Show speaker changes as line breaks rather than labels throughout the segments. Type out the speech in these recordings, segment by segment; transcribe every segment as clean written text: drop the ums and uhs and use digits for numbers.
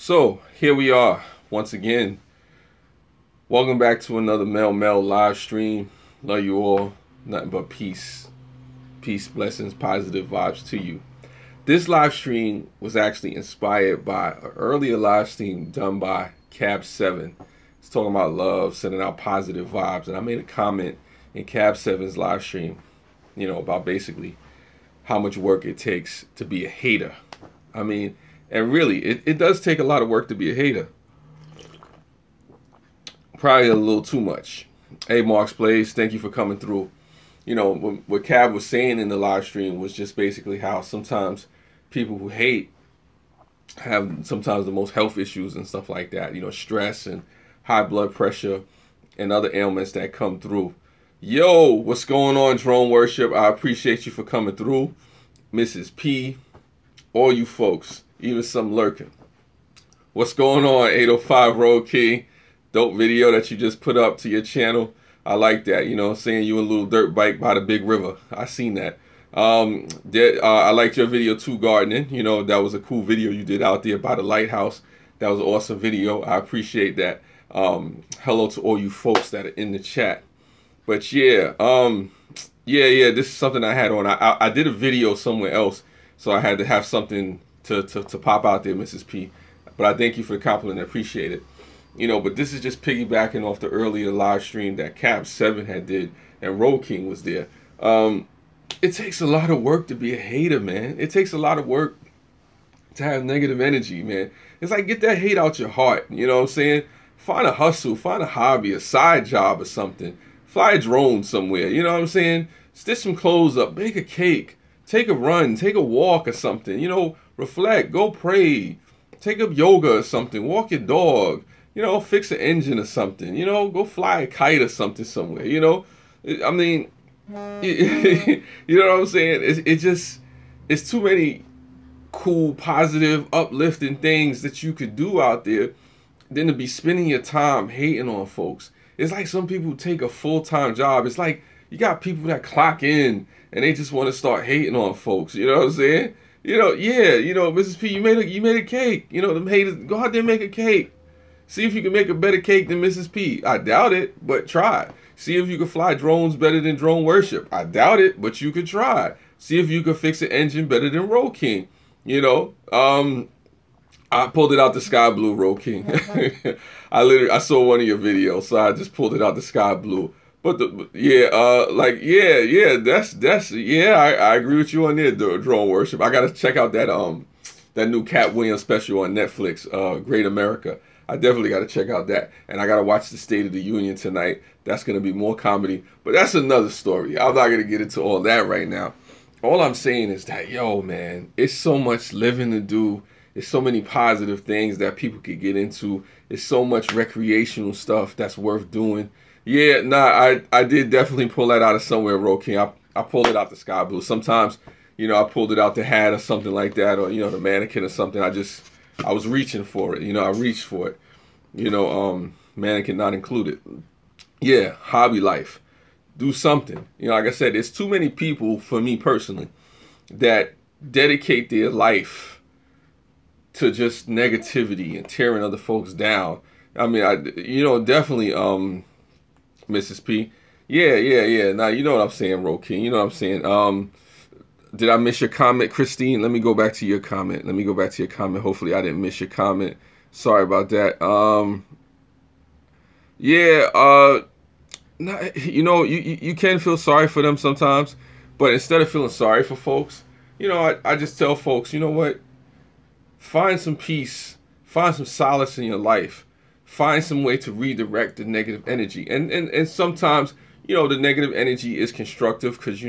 So here we are once again. Welcome back to another Mel live stream. Love you all. Nothing but peace, blessings, positive vibes to you. This live stream was actually inspired by an earlier live stream done by Cab7. It's talking about love, sending out positive vibes, and I made a comment in Cab7's live stream, about basically how much work it takes to be a hater. I mean, and really, it does take a lot of work to be a hater. Probably a little too much. Hey, Marks Plays, thank you for coming through. What Cab was saying in the live stream was just basically how sometimes people who hate have sometimes the most health issues and stuff like that. Stress and high blood pressure and other ailments that come through. Yo, what's going on, Drone Worship? I appreciate you for coming through. Mrs. P, all you folks, even some lurking. What's going on, 805 Road King? Dope video that you just put up to your channel. I like that, saying you a little dirt bike by the big river. I seen that. I liked your video too, gardening. That was a cool video you did out there by the lighthouse. That was an awesome video. I appreciate that. Hello to all you folks that are in the chat. But yeah, this is something I had on. I did a video somewhere else, so I had to have something to pop out there, Mrs. P. But I thank you for the compliment. I appreciate it. But this is just piggybacking off the earlier live stream that Cab7 had did, and Road King was there. It takes a lot of work to be a hater, man. It takes a lot of work to have negative energy, man. It's like, get that hate out your heart. You know what I'm saying? Find a hustle, find a hobby, a side job or something. Fly a drone somewhere. You know what I'm saying? Stitch some clothes up, bake a cake, take a run, take a walk or something. Reflect, go pray, take up yoga or something, walk your dog. Fix an engine or something. Go fly a kite or something somewhere. I mean, you know what I'm saying? It's too many cool, positive, uplifting things that you could do out there than to be spending your time hating on folks. It's like some people take a full-time job. It's like you got people that clock in and they just want to start hating on folks. You know what I'm saying? Mrs. P, you made a cake. Them haters, go out there and make a cake. See if you can make a better cake than Mrs. P. I doubt it, but try. See if you can fly drones better than Drone Worship. I doubt it, but you could try. See if you can fix an engine better than Road King. I pulled it out the sky blue, Road King. I saw one of your videos, so I just pulled it out the sky blue. But I agree with you on there, Drone Worship. I gotta check out that new Cat Williams special on Netflix, Great America. I definitely got to check out that. And I got to watch the State of the Union tonight. That's going to be more comedy. But that's another story. I'm not going to get into all that right now. All I'm saying is that, man, it's so much living to do. It's so many positive things that people could get into. It's so much recreational stuff that's worth doing. Yeah, I did definitely pull that out of somewhere, Road King. I pulled it out the sky blue. Sometimes, I pulled it out the hat or something like that, or, the mannequin or something. I was reaching for it, I reached for it, mannequin not included. Yeah, hobby life, do something. Like I said, there's too many people, for me personally, that dedicate their life to just negativity and tearing other folks down. I mean, definitely, Mrs. P. Yeah. Now, you know what I'm saying, Road King, you know what I'm saying. Did I miss your comment, Christine? Let me go back to your comment. Hopefully I didn't miss your comment. Sorry about that. You can feel sorry for them sometimes, but instead of feeling sorry for folks, I just tell folks, you know what? Find some peace, find some solace in your life, find some way to redirect the negative energy. And sometimes, the negative energy is constructive because,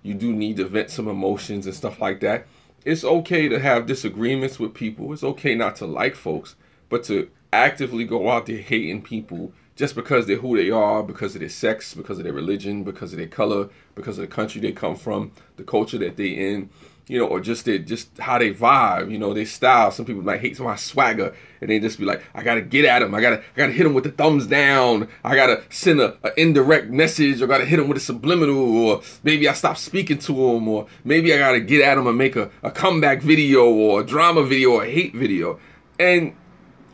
you do need to vent some emotions and stuff like that. It's okay to have disagreements with people. It's okay not to like folks, but to actively go out there hating people just because they're who they are, because of their sex, because of their religion, because of their color, because of the country they come from, the culture that they in, or just how they vibe, their style. Some people might hate my swagger, and they just be like, I gotta get at them. I gotta hit them with the thumbs down. I gotta send an indirect message, or gotta hit them with a subliminal, or maybe I stop speaking to them, or maybe I gotta get at them and make a comeback video, or a drama video, or a hate video. And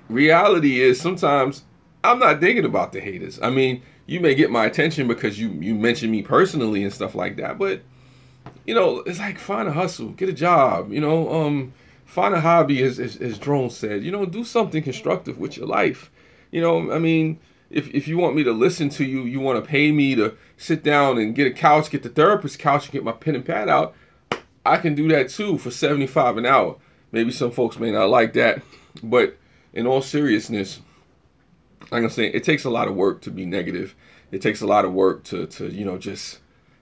reality is sometimes I'm not thinking about the haters. I mean, you may get my attention because you mention me personally and stuff like that, but you know, it's like find a hustle, get a job, you know, find a hobby, as Drone said, you know, do something constructive with your life. You know, I mean, if you want me to listen to you, you want to pay me to sit down and get a couch, get the therapist couch, and get my pen and pad out, I can do that too for 75 an hour. Maybe some folks may not like that, but in all seriousness, like I'm saying, it takes a lot of work to be negative. It takes a lot of work to you know, just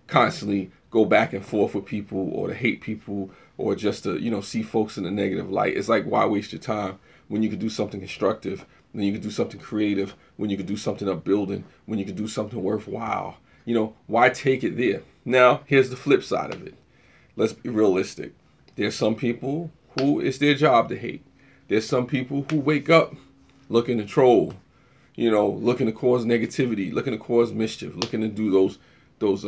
constantly go back and forth with people, or to hate people, or just to, you know, see folks in a negative light. It's like, why waste your time when you could do something constructive, when you could do something creative, when you could do something upbuilding, when you could do something worthwhile? You know, why take it there? Now, here's the flip side of it. Let's be realistic. There's some people who it's their job to hate. There's some people who wake up looking to troll, you know, looking to cause negativity, looking to cause mischief, looking to do those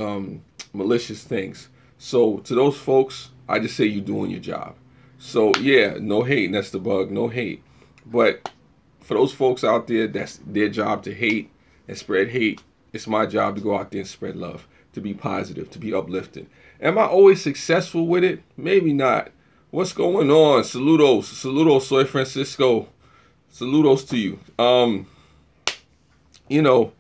malicious things. So to those folks, I just say you're doing your job. So yeah, no hate, and that's the bug, no hate. But for those folks out there, that's their job to hate and spread hate. It's my job to go out there and spread love, to be positive, to be uplifting. Am I always successful with it? Maybe not. What's going on? Saludos, Soy Francisco. Saludos to you. You know,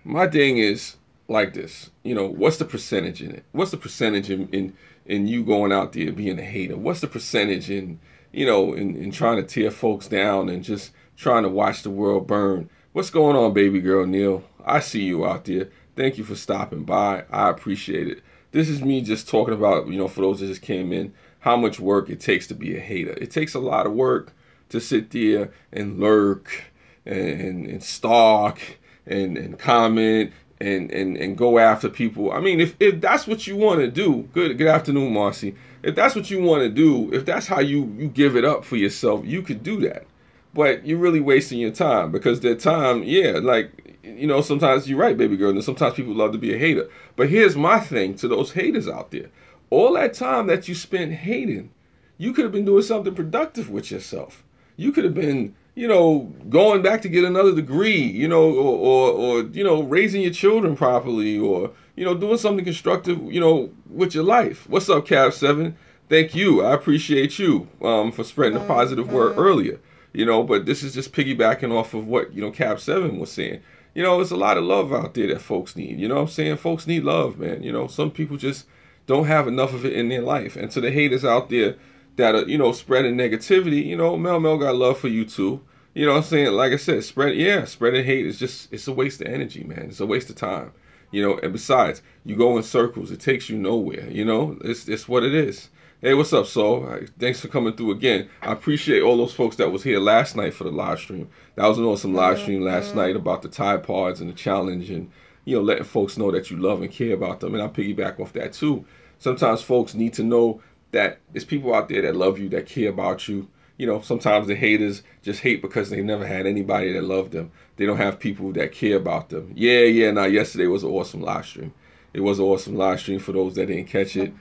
my thing is like this. You know, what's the percentage in it? What's the percentage in you going out there being a hater? What's the percentage in, you know, in trying to tear folks down and just trying to watch the world burn? What's going on, baby girl Neil? I see you out there. Thank you for stopping by. I appreciate it. This is me just talking about, you know, for those that just came in, how much work it takes to be a hater. It takes a lot of work to sit there and lurk and stalk and comment and go after people. I mean, if that's what you want to do, good afternoon, Marcy. If that's what you want to do, if that's how you give it up for yourself, you could do that. But you're really wasting your time, because their time, yeah, like, you know, sometimes you're right, baby girl, and sometimes people love to be a hater. But here's my thing to those haters out there. All that time that you spent hating, you could have been doing something productive with yourself. You could have been, you know, going back to get another degree, you know, or you know, raising your children properly, or, you know, doing something constructive, you know, with your life. What's up, Cav 7? Thank you. I appreciate you for spreading the positive word earlier. You know, but this is just piggybacking off of what, you know, Cap 7 was saying. You know, there's a lot of love out there that folks need. You know what I'm saying? Folks need love, man. You know, some people just don't have enough of it in their life. And to the haters out there that are, you know, spreading negativity, you know, Mel got love for you too. You know what I'm saying? Like I said, spreading hate is just, it's a waste of energy, man. It's a waste of time. You know, and besides, you go in circles. It takes you nowhere. You know, it's what it is. Hey, what's up, Saul? Thanks for coming through again. I appreciate all those folks that was here last night for the live stream. That was an awesome live stream last night about the Tide Pods and the challenge, and, you know, letting folks know that you love and care about them. And I'll piggyback off that too. Sometimes folks need to know that there's people out there that love you, that care about you. You know, sometimes the haters just hate because they never had anybody that loved them. They don't have people that care about them. Yeah. Now, yesterday was an awesome live stream. It was an awesome live stream for those that didn't catch it.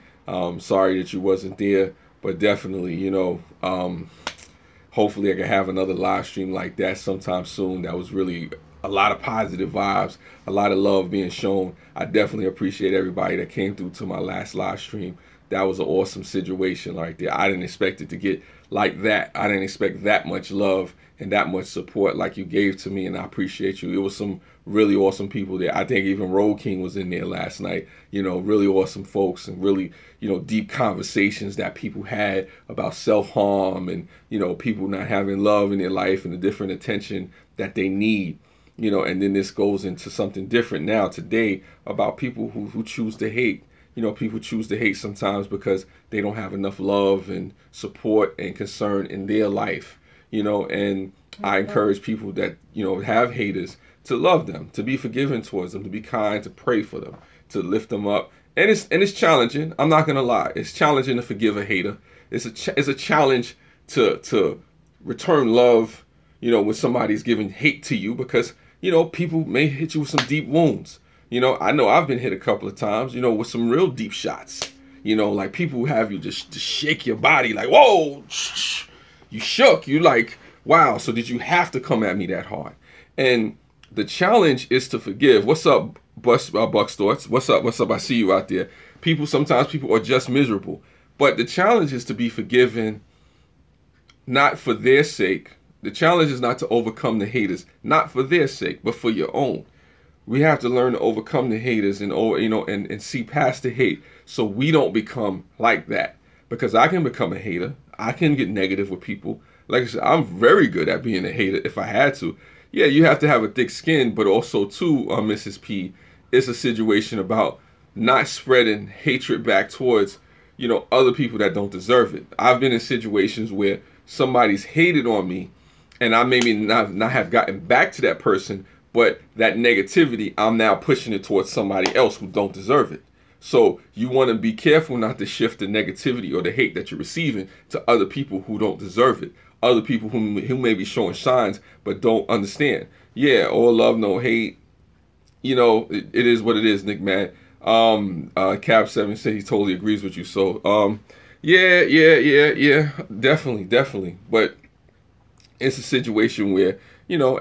Sorry that you wasn't there, but definitely, you know, hopefully I can have another live stream like that sometime soon. That was really a lot of positive vibes, a lot of love being shown. I definitely appreciate everybody that came through to my last live stream. That was an awesome situation right there. I didn't expect it to get like that. I didn't expect that much love and that much support like you gave to me, and I appreciate you. It was some really awesome people there. I think even Road King was in there last night. You know, really awesome folks, and really, you know, deep conversations that people had about self-harm and, you know, people not having love in their life and the different attention that they need. You know, and then this goes into something different now today about people who choose to hate. You know, people choose to hate sometimes because they don't have enough love and support and concern in their life. You know, and I encourage people that, you know, have haters to love them, to be forgiving towards them, to be kind, to pray for them, to lift them up. And it's challenging. I'm not gonna lie. It's challenging to forgive a hater. It's a challenge to return love, you know, when somebody's giving hate to you, because, you know, people may hit you with some deep wounds. You know I've been hit a couple of times, you know, with some real deep shots. You know, like people who have you just shake your body like, whoa, you shook. You like, wow, so did you have to come at me that hard? And the challenge is to forgive. What's up, Buck Storts? What's up? What's up? I see you out there. Sometimes people are just miserable. But the challenge is to be forgiven, not for their sake. The challenge is not to overcome the haters, not for their sake, but for your own. We have to learn to overcome the haters and and see past the hate, so we don't become like that. Because I can become a hater. I can get negative with people. Like I said, I'm very good at being a hater if I had to. Yeah, you have to have a thick skin, but also too, Mrs. P, it's a situation about not spreading hatred back towards, other people that don't deserve it. I've been in situations where somebody's hated on me, and I maybe not have gotten back to that person, but that negativity, I'm now pushing it towards somebody else who don't deserve it. So you want to be careful not to shift the negativity or the hate that you're receiving to other people who don't deserve it. Other people who may be showing signs but don't understand. Yeah, all love, no hate. It is what it is, Nick, man. Cap7 said he totally agrees with you. So, yeah, definitely. But it's a situation where,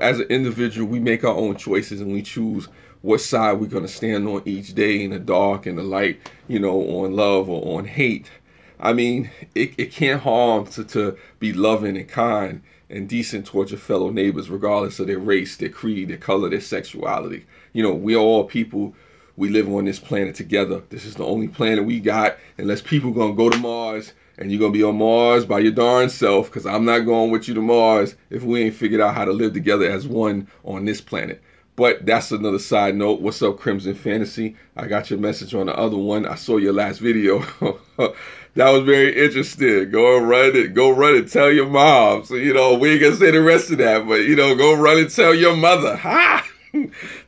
as an individual, we make our own choices and we choose what side we're going to stand on each day, in the dark and the light, on love or on hate. I mean, it can't harm to be loving and kind and decent towards your fellow neighbors, regardless of their race, their creed, their color, their sexuality. We are all people. We live on this planet together. This is the only planet we got, unless people going to go to Mars, and you're going to be on Mars by your darn self, because I'm not going with you to Mars if we ain't figured out how to live together as one on this planet. But that's another side note. What's up, Crimson Fantasy? I got your message on the other one. I saw your last video. That was very interesting. Go run it. Tell your mom. So, we ain't gonna say the rest of that, but, go run and tell your mother. Ha!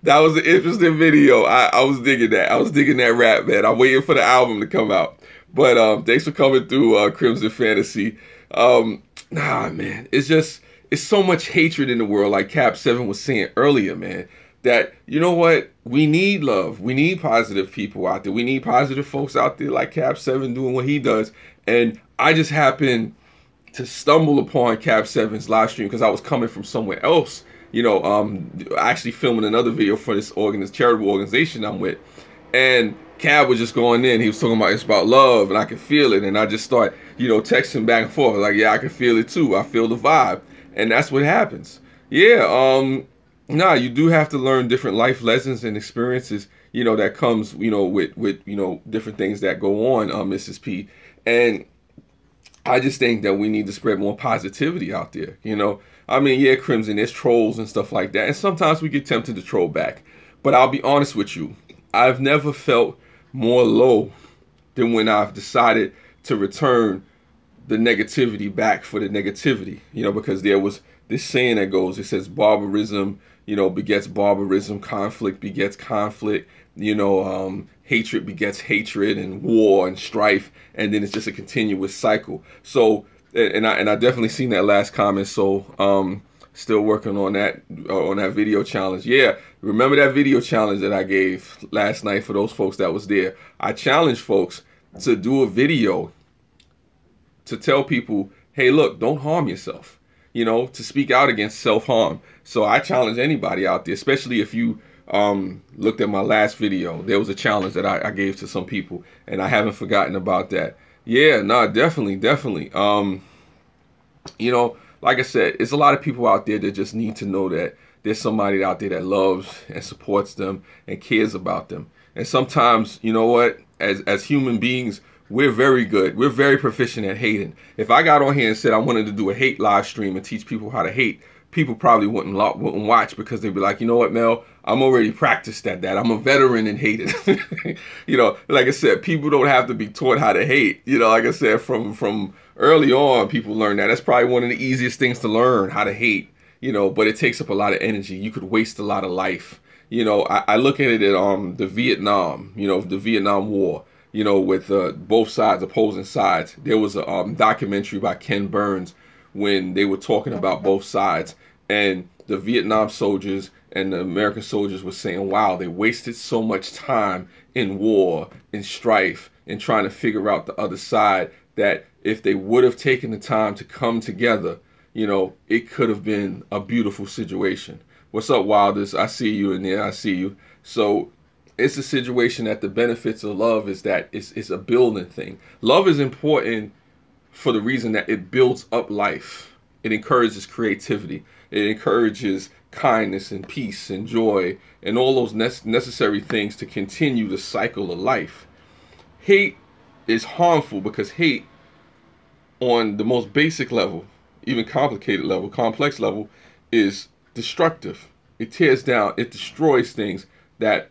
That was an interesting video. I was digging that. I was digging that rap, man. I'm waiting for the album to come out. But thanks for coming through, Crimson Fantasy. Man, it's so much hatred in the world, like Cap7 was saying earlier, man, that, we need love. We need positive people out there. We need positive folks out there like Cap7 doing what he does. And I just happened to stumble upon Cap7's live stream because I was coming from somewhere else, actually filming another video for this charitable organization I'm with. And Cab was just going in. He was talking about it's about love, and I could feel it. And I just start, texting back and forth. Like, yeah, I can feel it too. I feel the vibe. And that's what happens. Yeah, you do have to learn different life lessons and experiences, that comes, with different things that go on, Mrs. P. And I just think that we need to spread more positivity out there, I mean, yeah, Crimson, there's trolls and stuff like that. And sometimes we get tempted to troll back. But I'll be honest with you. I've never felt more low than when I've decided to return the negativity back for the negativity, because there was this saying that goes, it says barbarism, begets barbarism, conflict begets conflict, hatred begets hatred, and war and strife, and then it's just a continuous cycle. So, and I definitely seen that last comment. So, still working on that video challenge. Yeah, remember that video challenge that I gave last night for those folks that was there? I challenged folks to do a video to tell people, hey, look, don't harm yourself, to speak out against self-harm. So I challenge anybody out there, especially if you looked at my last video. There was a challenge that I gave to some people, and I haven't forgotten about that. Yeah, definitely. Like I said, it's a lot of people out there that just need to know that there's somebody out there that loves and supports them and cares about them. And sometimes, as human beings, we're very good. We're very proficient at hating. If I got on here and said I wanted to do a hate live stream and teach people how to hate, people probably wouldn't watch, because they'd be like, you know what, Mel, I'm already practiced at that. I'm a veteran in hating. Like I said, people don't have to be taught how to hate. Like I said, from early on, people learn that. That's probably one of the easiest things to learn, how to hate, but it takes up a lot of energy. You could waste a lot of life. I look at it at the Vietnam, the Vietnam War, with both sides, opposing sides. There was a documentary by Ken Burns when they were talking about both sides, and the Vietnam soldiers and the American soldiers were saying, wow, they wasted so much time in war, in strife, in trying to figure out the other side, that if they would have taken the time to come together, it could have been a beautiful situation. What's up, Wilders? I see you in there. I see you. So it's a situation that the benefits of love is that it's a building thing. Love is important for the reason that it builds up life. It encourages creativity. It encourages kindness and peace and joy and all those necessary things to continue the cycle of life. Hate is harmful because hate on the most basic level, even complicated level, complex level, is destructive. It tears down, it destroys things that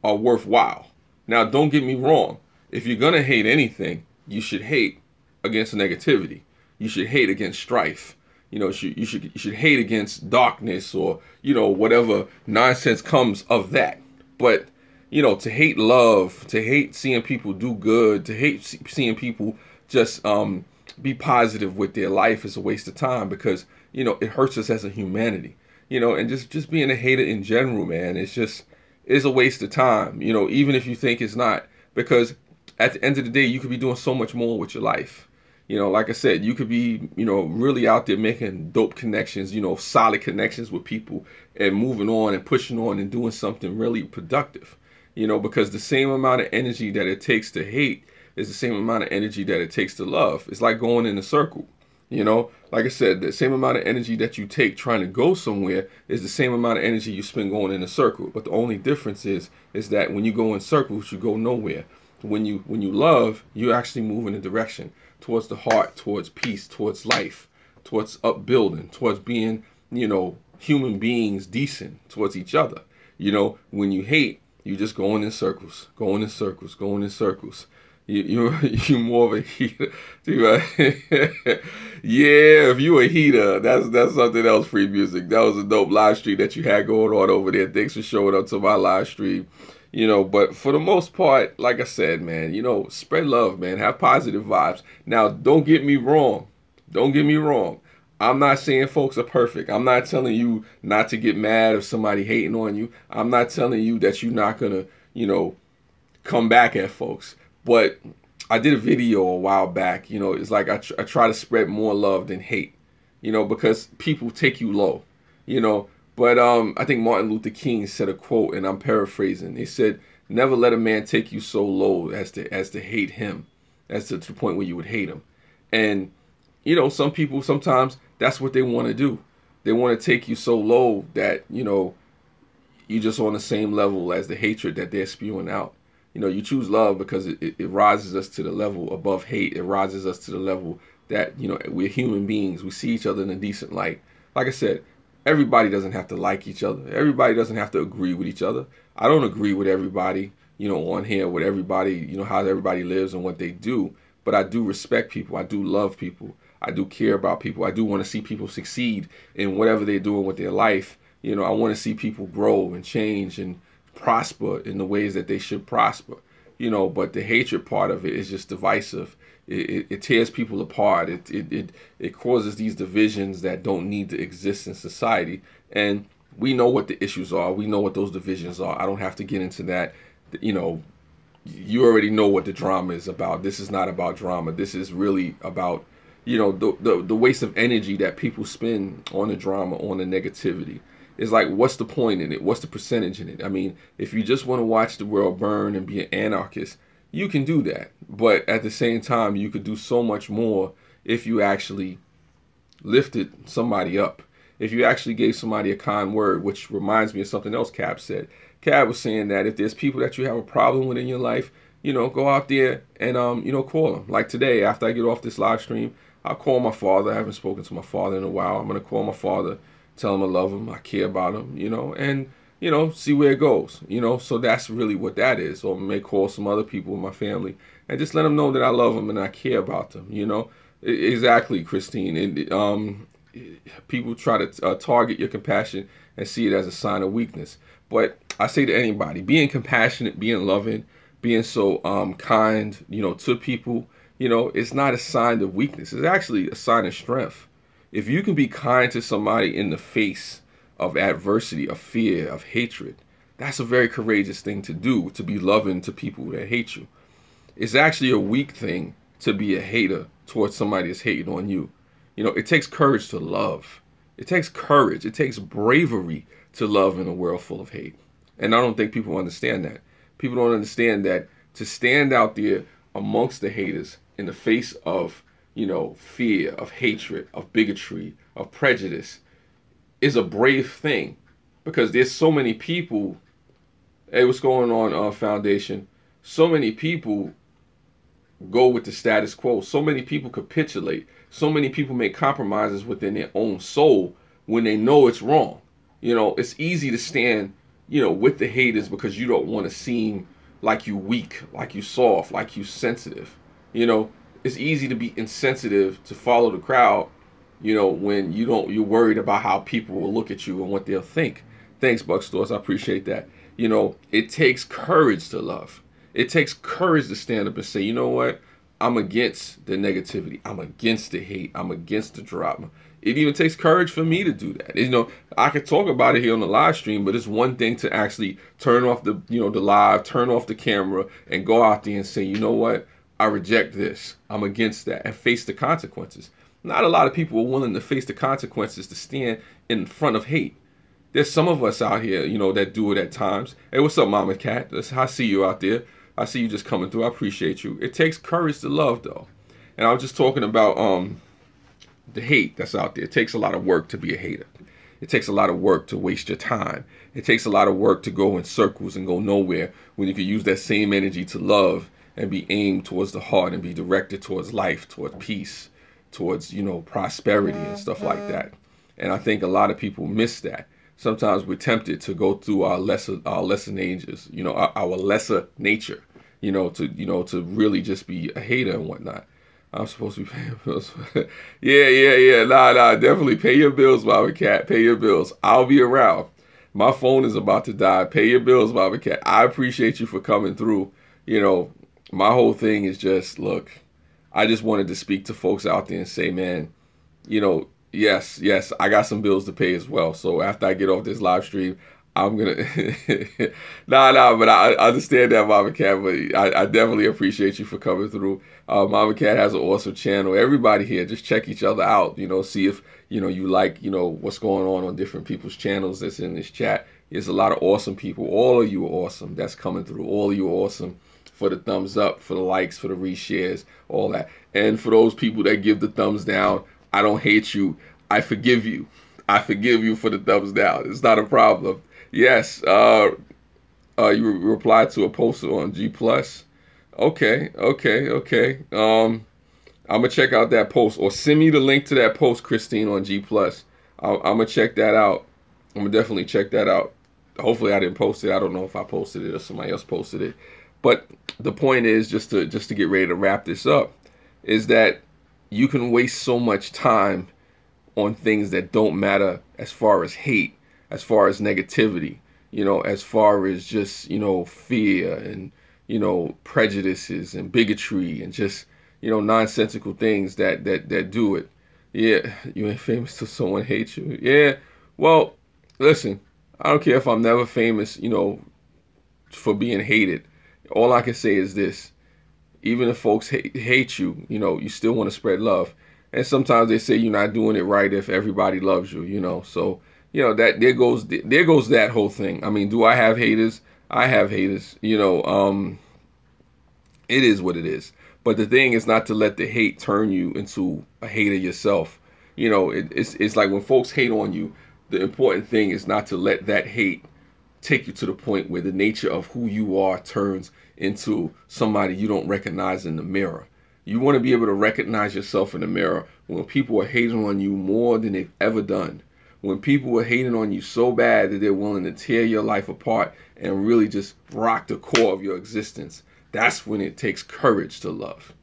are worthwhile. Now, don't get me wrong. If you're going to hate anything, you should hate against negativity. You should hate against strife. You should hate against darkness or, whatever nonsense comes of that. But, to hate love, to hate seeing people do good, to hate seeing people just be positive with their life is a waste of time because, it hurts us as a humanity. And just being a hater in general, man, it's a waste of time, even if you think it's not, because at the end of the day, you could be doing so much more with your life. Like I said, you could be, really out there making dope connections, solid connections with people and moving on and pushing on and doing something really productive, because the same amount of energy that it takes to hate is the same amount of energy that it takes to love. It's like going in a circle. Like I said, the same amount of energy that you take trying to go somewhere is the same amount of energy you spend going in a circle. But the only difference is that when you go in circles, you go nowhere. When you love, you actually move in a direction towards the heart, towards peace, towards life, towards upbuilding, towards being, human beings decent towards each other. When you hate, you just going in circles, going in circles, going in circles. You more of a heater. Yeah, if you a heater, that's something else. Free music. That was a dope live stream that you had going on over there. Thanks for showing up to my live stream. But for the most part, like I said, man, spread love, man. Have positive vibes. Now, don't get me wrong. Don't get me wrong. I'm not saying folks are perfect. I'm not telling you not to get mad if somebody hating on you. I'm not telling you that you're not gonna, come back at folks. But I did a video a while back, it's like I try to spread more love than hate, because people take you low, But I think Martin Luther King said a quote, and I'm paraphrasing. He said, "Never let a man take you so low as to hate him, as to the point where you would hate him." And, some people, sometimes that's what they want to do. They want to take you so low that, you're just on the same level as the hatred that they're spewing out. You choose love because it rises us to the level above hate. It rises us to the level that, we're human beings. We see each other in a decent light. Like I said, everybody doesn't have to like each other. Everybody doesn't have to agree with each other. I don't agree with everybody, on here, with everybody, how everybody lives and what they do. But I do respect people. I do love people. I do care about people. I do want to see people succeed in whatever they're doing with their life. I want to see people grow and change and prosper in the ways that they should prosper, but the hatred part of it is just divisive. It tears people apart. It causes these divisions that don't need to exist in society. And we know what the issues are. We know what those divisions are. I don't have to get into that. You already know what the drama is about. This is not about drama. This is really about, the waste of energy that people spend on the drama, on the negativity. It's like, what's the point in it? What's the percentage in it? I mean, if you just want to watch the world burn and be an anarchist, you can do that. But at the same time, you could do so much more if you actually lifted somebody up. If you actually gave somebody a kind word, which reminds me of something else Cab said. Cab was saying that if there's people that you have a problem with in your life, go out there and, call them. Like today, after I get off this live stream, I'll call my father. I haven't spoken to my father in a while. I'm going to call my father, tell him I love him, I care about him, and, see where it goes, so that's really what that is. Or I may call some other people in my family and just let them know that I love them and I care about them, Exactly, Christine. And people try to target your compassion and see it as a sign of weakness. But I say to anybody, being compassionate, being loving, being so kind, to people, it's not a sign of weakness. It's actually a sign of strength. If you can be kind to somebody in the face of adversity, of fear, of hatred, that's a very courageous thing to do, to be loving to people that hate you. It's actually a weak thing to be a hater towards somebody that's hating on you. It takes courage to love. It takes courage. It takes bravery to love in a world full of hate. And I don't think people understand that. People don't understand that to stand out there amongst the haters in the face of, fear, of hatred, of bigotry, of prejudice is a brave thing, because there's so many people. Hey, what's going on, Foundation? So many people go with the status quo. So many people capitulate. So many people make compromises within their own soul when they know it's wrong. It's easy to stand, with the haters because you don't want to seem like you weak, like you soft, like you sensitive. It's easy to be insensitive, to follow the crowd, when you're worried about how people will look at you and what they'll think. Thanks, Buck Stores. I appreciate that. It takes courage to love. It takes courage to stand up and say, you know what? I'm against the negativity. I'm against the hate. I'm against the drama. It even takes courage for me to do that. I could talk about it here on the live stream, but it's one thing to actually turn off the live, turn off the camera, and go out there and say, you know what? I reject this. I'm against that, and face the consequences. Not a lot of people are willing to face the consequences to stand in front of hate. There's some of us out here, that do it at times. Hey, what's up, Mama Cat? I see you out there. I see you just coming through. I appreciate you. It takes courage to love, though. And I was just talking about the hate that's out there. It takes a lot of work to be a hater. It takes a lot of work to waste your time. It takes a lot of work to go in circles and go nowhere when you can use that same energy to love and be aimed towards the heart and be directed towards life, towards peace, towards, prosperity and stuff like that. And I think a lot of people miss that. Sometimes we're tempted to go through our lesser natures, our lesser nature, to really just be a hater and whatnot. I'm supposed to be paying bills. Yeah. Nah. Definitely pay your bills, Bobby Cat. Pay your bills. I'll be around. My phone is about to die. Pay your bills, Bobby Cat. I appreciate you for coming through. My whole thing is just, look, I just wanted to speak to folks out there and say, man, yes, I got some bills to pay as well. So after I get off this live stream, I'm going to... but I understand that, Mama Cat, but I definitely appreciate you for coming through. Mama Cat has an awesome channel. Everybody here, just check each other out, see if, you like, what's going on different people's channels that's in this chat. There's a lot of awesome people. All of you are awesome that's coming through. All of you are awesome for the thumbs up, for the likes, for the reshares, all that. And for those people that give the thumbs down, I don't hate you. I forgive you. I forgive you for the thumbs down. It's not a problem. Yes. You replied to a post on G+. Okay. I'm gonna check out that post, or send me the link to that post, Christine, on G+. I'm gonna check that out. I'm gonna definitely check that out. Hopefully I didn't post it. I don't know if I posted it or somebody else posted it. But the point is, just to get ready to wrap this up, is that you can waste so much time on things that don't matter, as far as hate, as far as negativity, as far as just, fear and, prejudices and bigotry and just, nonsensical things that do it. Yeah, you ain't famous till someone hates you. Yeah, well, listen, I don't care if I'm never famous, for being hated. All I can say is this: even if folks hate you, you still want to spread love. And sometimes they say you're not doing it right if everybody loves you, So, that there goes that whole thing. I mean, do I have haters? I have haters. It is what it is. But the thing is not to let the hate turn you into a hater yourself. It's like when folks hate on you, the important thing is not to let that hate take you to the point where the nature of who you are turns into somebody you don't recognize in the mirror. You want to be able to recognize yourself in the mirror when people are hating on you more than they've ever done. When people are hating on you so bad that they're willing to tear your life apart and really just rock the core of your existence. That's when it takes courage to love.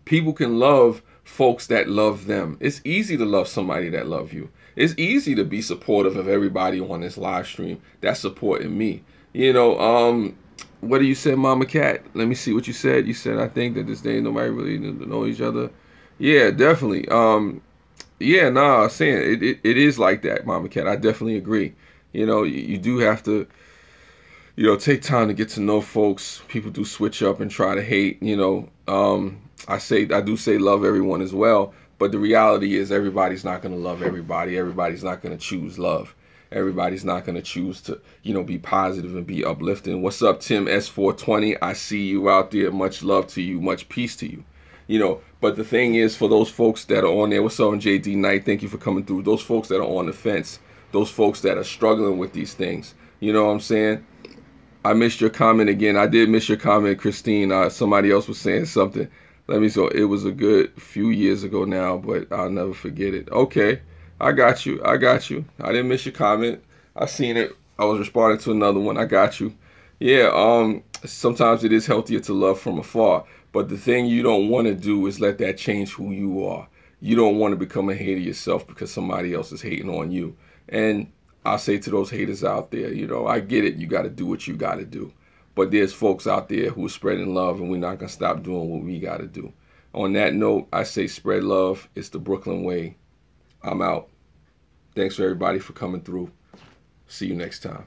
People can love folks that love them. It's easy to love somebody that loves you. It's easy to be supportive of everybody on this live stream that's supporting me. What do you say, Mama Cat? Let me see what you said. You said, I think that this day nobody really know each other. Yeah, definitely. I'm saying it is like that, Mama Cat. I definitely agree. You do have to, take time to get to know folks. People do switch up and try to hate, I do say love everyone as well. But the reality is everybody's not going to love everybody. Everybody's not going to choose love. Everybody's not going to choose to, be positive and be uplifting. What's up, Tim S420? I see you out there. Much love to you. Much peace to you. But the thing is, for those folks that are on there, what's up, JD Knight? Thank you for coming through. Those folks that are on the fence, those folks that are struggling with these things, you know what I'm saying? I missed your comment again. I did miss your comment, Christine. Somebody else was saying something. It was a good few years ago now, but I'll never forget it. Okay, I got you. I didn't miss your comment. I seen it. I was responding to another one. I got you. Yeah, sometimes it is healthier to love from afar. But the thing you don't want to do is let that change who you are. You don't want to become a hater yourself because somebody else is hating on you. And I'll say to those haters out there, I get it. You got to do what you got to do. But there's folks out there who are spreading love, and we're not going to stop doing what we got to do. On that note, I say spread love. It's the Brooklyn way. I'm out. Thanks for everybody for coming through. See you next time.